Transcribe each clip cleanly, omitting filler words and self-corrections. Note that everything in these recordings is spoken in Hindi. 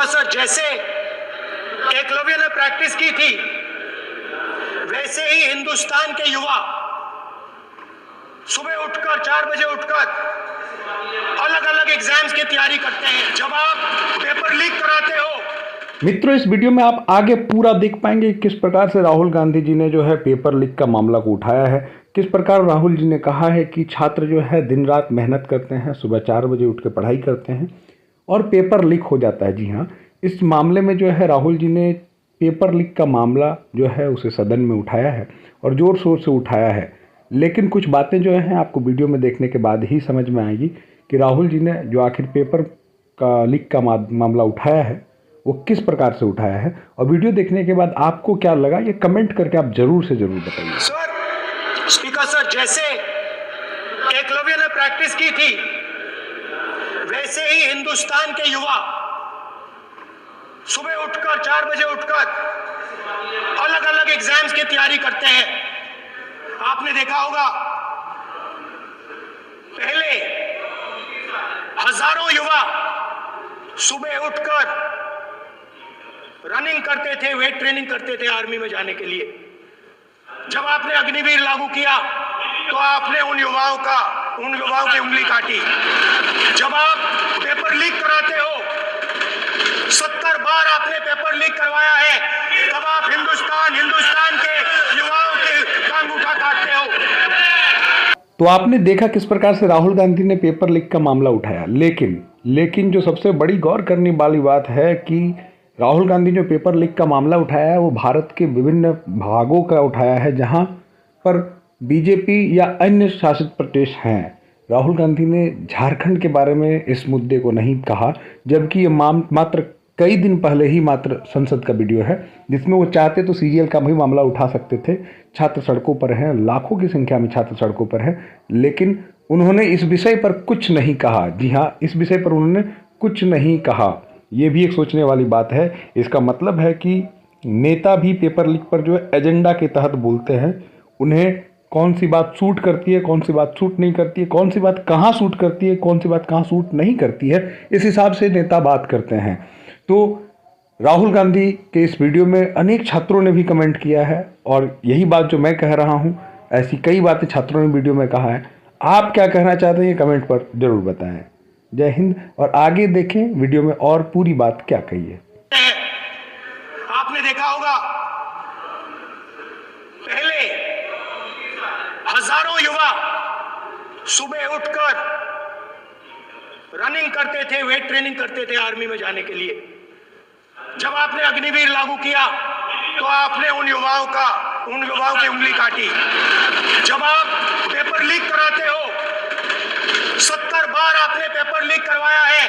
स्पीकर सर, जैसे एकलव्य ने प्रैक्टिस की थी वैसे ही हिंदुस्तान के युवा सुबह उठकर 4 बजे उठकर अलग अलग एग्जाम्स की तैयारी करते हैं। जब आप पेपर लीक कराते हो। मित्रों, इस वीडियो में आप आगे पूरा देख पाएंगे किस प्रकार से राहुल गांधी जी ने जो है पेपर लीक का मामला को उठाया है। किस प्रकार राहुल जी ने कहा है कि छात्र जो है दिन रात मेहनत करते हैं, सुबह 4 बजे उठ के पढ़ाई करते हैं और पेपर लीक हो जाता है। जी हाँ, इस मामले में जो है राहुल जी ने पेपर लीक का मामला जो है उसे सदन में उठाया है और ज़ोर शोर से उठाया है। लेकिन कुछ बातें जो हैं आपको वीडियो में देखने के बाद ही समझ में आएगी कि राहुल जी ने जो आखिर पेपर का लीक का मामला उठाया है वो किस प्रकार से उठाया है। और वीडियो देखने के बाद आपको क्या लगा ये कमेंट करके आप जरूर से जरूर बताइए। सर, स्पीकर सर, जैसे एकलव्य ने प्रैक्टिस की थी वैसे ही हिंदुस्तान के युवा सुबह उठकर 4 बजे उठकर अलग अलग एग्जाम्स की तैयारी करते हैं। आपने देखा होगा पहले हजारों युवा सुबह उठकर रनिंग करते थे, वेट ट्रेनिंग करते थे आर्मी में जाने के लिए। जब आपने अग्निवीर लागू किया तो आपने उन युवाओं की उंगली काटी। जब आप पेपर लीक कराते हो, 70 बार आपने पेपर लीक करवाया है, तब आप हिंदुस्तान के युवाओं का अंगूठा काटते हो। तो आपने देखा किस प्रकार से राहुल गांधी ने पेपर लीक का मामला उठाया। लेकिन जो सबसे बड़ी गौर करने वाली बात है कि राहुल गांधी जो पेपर लीक का मामला उठाया है वो भारत के विभिन्न भागों का उठाया है जहां पर बीजेपी या अन्य शासित प्रदेश हैं। राहुल गांधी ने झारखंड के बारे में इस मुद्दे को नहीं कहा, जबकि ये मात्र कई दिन पहले ही मात्र संसद का वीडियो है जिसमें वो चाहते तो सीजीएल का भी मामला उठा सकते थे। छात्र सड़कों पर हैं, लाखों की संख्या में छात्र सड़कों पर हैं, लेकिन उन्होंने इस विषय पर कुछ नहीं कहा। जी हाँ, इस विषय पर उन्होंने कुछ नहीं कहा। ये भी एक सोचने वाली बात है। इसका मतलब है कि नेता भी पेपर लीक पर जो है एजेंडा के तहत बोलते हैं। उन्हें कौन सी बात सूट करती है, कौन सी बात सूट नहीं करती है, कौन सी बात कहाँ सूट करती है, कौन सी बात कहाँ सूट नहीं करती है, इस हिसाब से नेता बात करते हैं। तो राहुल गांधी के इस वीडियो में अनेक छात्रों ने भी कमेंट किया है और यही बात जो मैं कह रहा हूँ, ऐसी कई बातें छात्रों ने वीडियो में कहा है। आप क्या कहना चाहते हैं कमेंट पर ज़रूर बताएं। जय हिंद। और आगे देखें वीडियो में और पूरी बात क्या कही है। आपने देखा होगा पहले हजारों युवा सुबह उठकर रनिंग करते थे, वेट ट्रेनिंग करते थे आर्मी में जाने के लिए। जब आपने अग्निवीर लागू किया तो आपने उन युवाओं की उंगली काटी। जब आप पेपर लीक कराते हो, 70 बार आपने पेपर लीक करवाया है,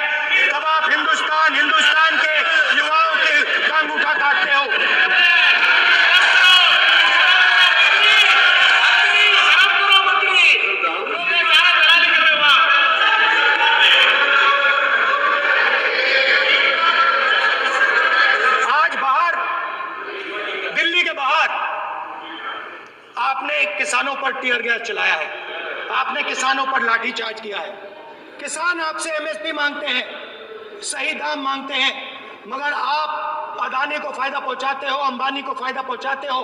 तब आप हिंदुस्तान के युवाओं का अंगूठा काटते हो। आज बाहर, दिल्ली के बाहर आपने किसानों पर टीयर गैस चलाया है, आपने किसानों पर लाठीचार्ज किया है। किसान आपसे एमएसपी मांगते हैं, सही दाम मांगते हैं, मगर आप अदानी को फायदा पहुंचाते हो, अंबानी को फायदा पहुंचाते हो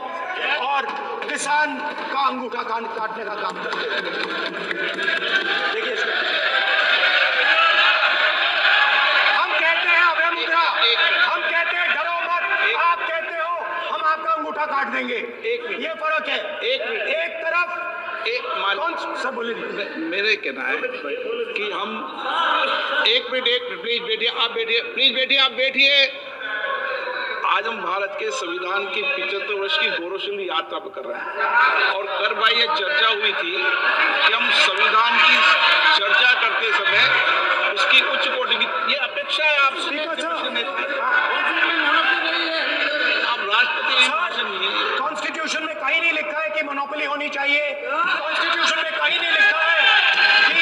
और किसान का अंगूठा काटने का काम करते हो। देखिए, हम कहते हैं अभय मुद्रा, हम कहते हैं डरो मत, आप कहते हो हम आपका अंगूठा काट देंगे। ये फर्क है। एक तरफ सब बोले, मेरे कहना है कि हम एक मिनट प्लीज बैठिए, आप बैठिए। आज हम भारत के संविधान की 75 वर्ष की गौरवशाली यात्रा पर कर रहे हैं और कर भाई ये चर्चा हुई थी कि हम संविधान की चर्चा करते समय उसकी उच्च कोटि की ये अपेक्षा है आपसे। आप राष्ट्रपति, कॉन्स्टिट्यूशन में कहीं नहीं लिखा है कि मोनोपोली होनी चाहिए। कॉन्स्टिट्यूशन में कहीं नहीं लिखा है कि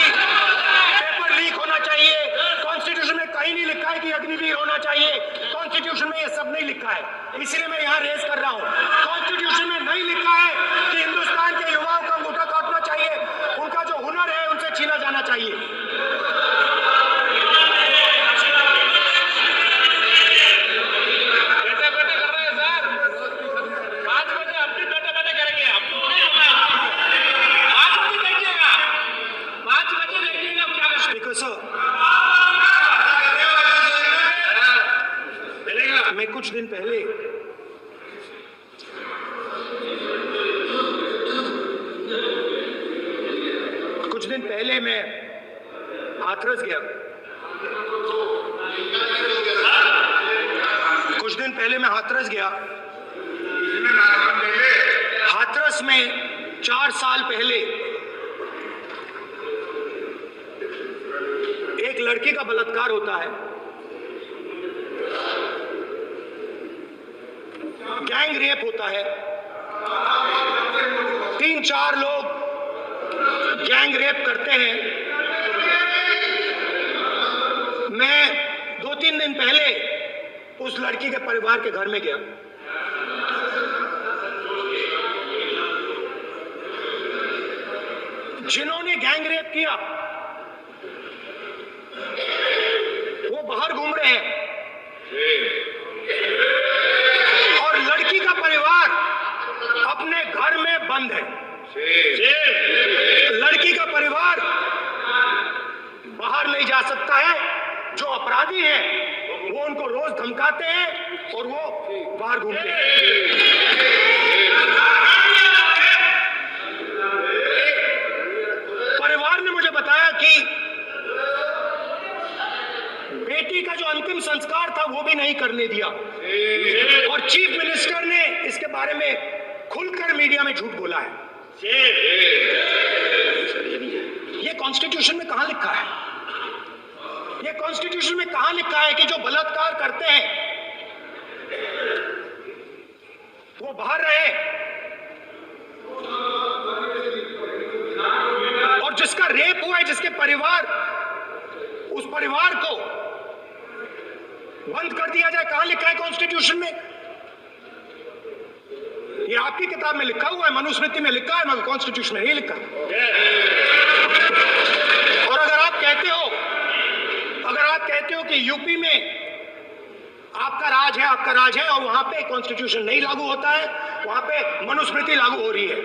पेपर लीक होना चाहिए। कॉन्स्टिट्यूशन में कहीं नहीं लिखा है कि अग्निवीर होना चाहिए। कॉन्स्टिट्यूशन में ये सब नहीं लिखा है, इसलिए मैं यहाँ रेज कर रहा हूँ। कॉन्स्टिट्यूशन में नहीं लिखा है कि हिंदुस्तान के युवाओं का अंगूठा काटना चाहिए, उनका जो हुनर है उनसे छीना जाना चाहिए। मैं कुछ दिन पहले मैं हाथरस गया। हाथरस में 4 साल पहले एक लड़की का बलात्कार होता है। गैंग रेप होता है। 3-4 लोग गैंग रेप करते हैं। मैं 2-3 दिन पहले उस लड़की के परिवार के घर में गया। जिन्होंने गैंग रेप किया वो बाहर घूम रहे हैं और लड़की का परिवार अपने घर में बंद है। लड़की का परिवार बाहर नहीं जा सकता है। जो अपराधी हैं वो उनको रोज धमकाते हैं और वो बाहर घूमते हैं। परिवार ने मुझे बताया कि बेटी का जो अंतिम संस्कार था वो भी नहीं करने दिया और चीफ मिनिस्टर ने इसके बारे में खुलकर मीडिया में झूठ बोला है। ये कॉन्स्टिट्यूशन में कहां लिखा है? ये कॉन्स्टिट्यूशन में कहां लिखा है कि जो बलात्कार करते हैं वो बाहर रहे और जिसका रेप हुआ है, जिसके परिवार, उस परिवार को बंद कर दिया जाए? कहां लिखा है कॉन्स्टिट्यूशन में? ये आपकी किताब में लिखा हुआ है, मनुस्मृति में लिखा है, मगर कॉन्स्टिट्यूशन में नहीं लिखा। और अगर आप कहते हो कि यूपी में आपका राज है और वहां पे कॉन्स्टिट्यूशन नहीं लागू होता है, वहां पे मनुस्मृति लागू हो रही है।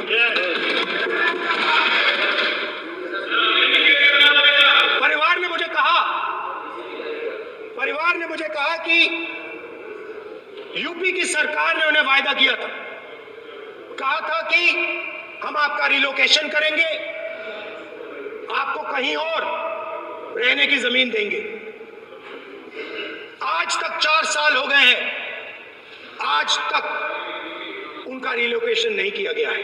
परिवार ने मुझे कहा कि यूपी की सरकार ने उन्हें वायदा किया था, कहा था कि हम आपका रिलोकेशन करेंगे, आपको कहीं और रहने की जमीन देंगे। आज तक 4 साल हो गए हैं, आज तक उनका रिलोकेशन नहीं किया गया है।